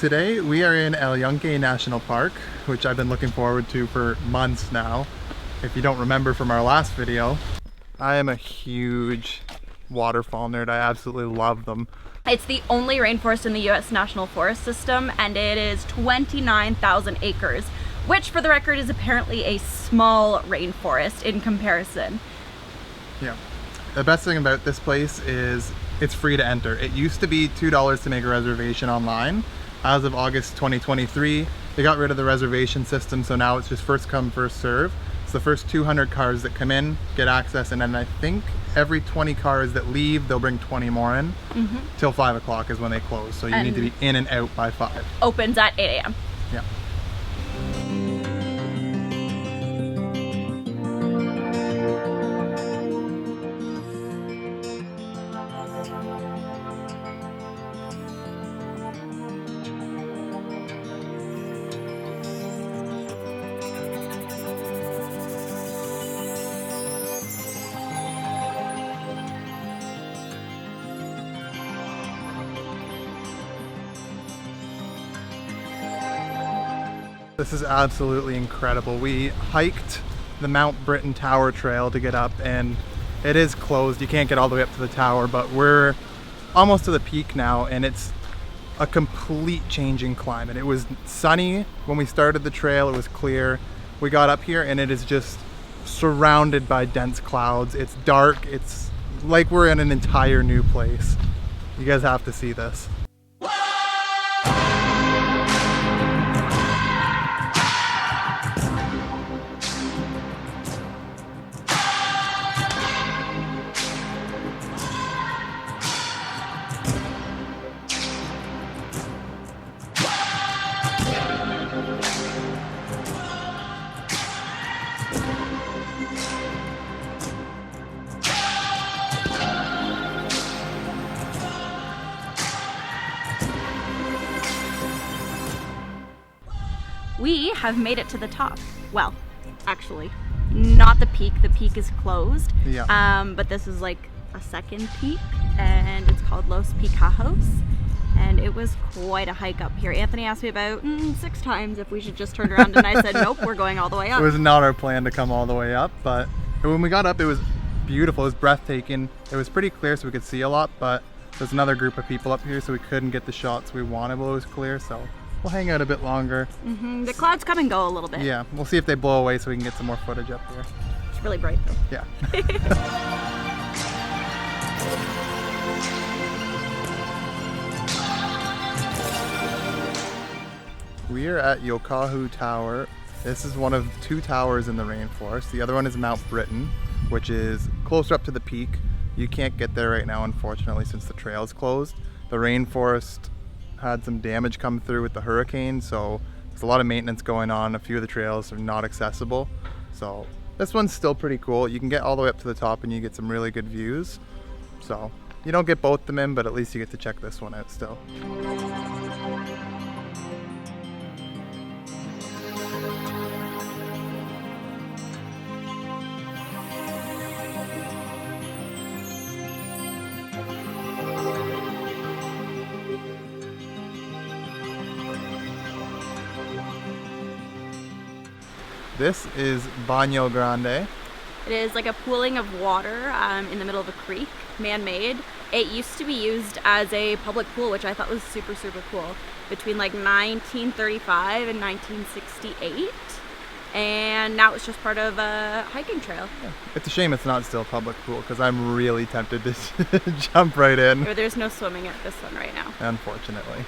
Today we are in El Yunque National Park, which I've been looking forward to for months now. If you don't remember from our last video, I am a huge waterfall nerd. I absolutely love them. It's the only rainforest in the US National Forest System, and it is 29,000 acres, which for the record is apparently a small rainforest in comparison. Yeah. The best thing about this place is it's free to enter. It used to be $2 to make a reservation online. As of August 2023, they got rid of the reservation system, so now it's just first come, first serve. So the first 200 cars that come in get access, and then I think every 20 cars that leave, they'll bring 20 more in. Till 5 o'clock is when they close, so you need to be in and out by 5. Opens at 8 a.m. Yeah. This is absolutely incredible. We hiked the Mount Britain Tower Trail to get up, and it is closed. You can't get all the way up to the tower, but we're almost to the peak now, and it's a complete change in climate. It was sunny when we started the trail, it was clear. We got up here and it is just surrounded by dense clouds. It's dark, it's like we're in an entire new place. You guys have to see this. We have made it to the top. Well, actually, not the peak. The peak is closed. Yeah. But this is like a second peak, and it's called Los Picajos. And it was quite a hike up here. Anthony asked me about 6 times if we should just turn around, and I said, nope, we're going all the way up. It was not our plan to come all the way up, but when we got up, it was beautiful. It was breathtaking. It was pretty clear, so we could see a lot, but there's another group of people up here, so we couldn't get the shots we wanted while it was clear, so we'll hang out a bit longer. The clouds come and go a little bit. Yeah, we'll see if they blow away so we can get some more footage up here. It's really bright though. Yeah. We are at Yokahu Tower. This is one of 2 towers in the rainforest. The other one is Mount Britain, which is closer up to the peak. You can't get there right now, unfortunately, since the trail is closed. The rainforest had some damage come through with the hurricane, so there's a lot of maintenance going on. A few of the trails are not accessible, so this one's still pretty cool. You can get all the way up to the top and you get some really good views. So you don't get both of them in, but at least you get to check this one out still. This is Baño Grande. It is like a pooling of water in the middle of a creek, man-made. It used to be used as a public pool, which I thought was super, super cool, between like 1935 and 1968. And now it's just part of a hiking trail. Yeah. It's a shame it's not still a public pool, because I'm really tempted to jump right in. There's no swimming at this one right now. Unfortunately.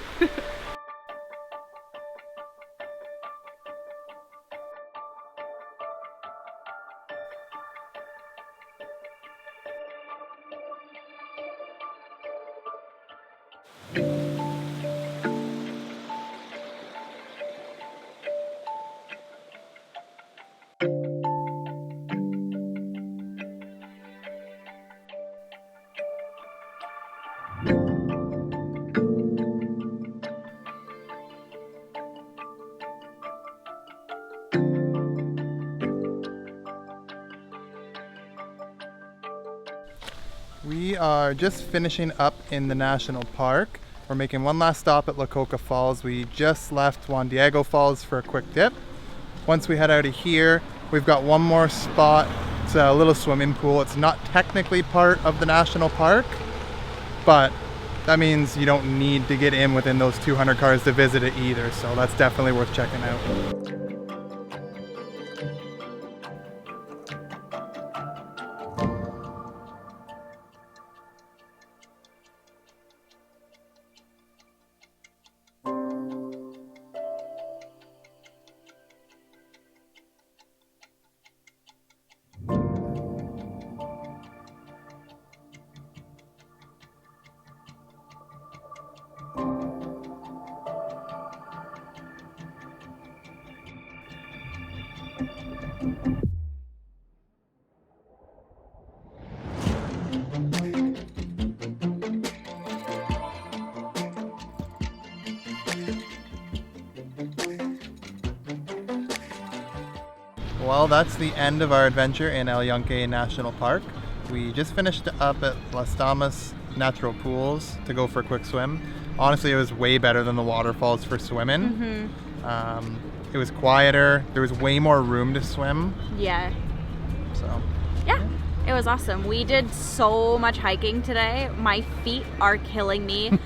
We are just finishing up in the national park. We're making one last stop at La Coca Falls. We just left Juan Diego Falls for a quick dip. Once we head out of here, we've got one more spot. It's a little swimming pool. It's not technically part of the national park, but that means you don't need to get in within those 200 cars to visit it either. So that's definitely worth checking out. Well, that's the end of our adventure in El Yunque National Park. We just finished up at Las Damas Natural Pools to go for a quick swim. Honestly, it was way better than the waterfalls for swimming. It was quieter. There was way more room to swim. Yeah. So. Yeah, it was awesome. We did so much hiking today. My feet are killing me.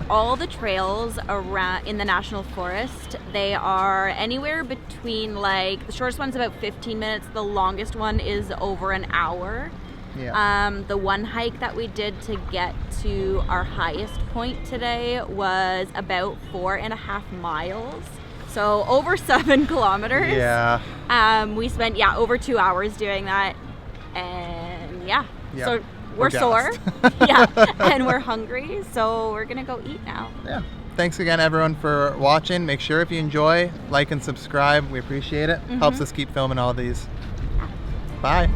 All the trails around in the national forest, they are anywhere between, like, the shortest one's about 15 minutes. The longest one is over an hour. Yeah. The one hike that we did to get to our highest point today was about 4.5 miles. So over 7 kilometers. Yeah. We spent, over 2 hours doing that. And so we're sore. And we're hungry. So we're going to go eat now. Yeah. Thanks again, everyone, for watching. Make sure if you enjoy, like and subscribe. We appreciate it. Helps us keep filming all these. Bye.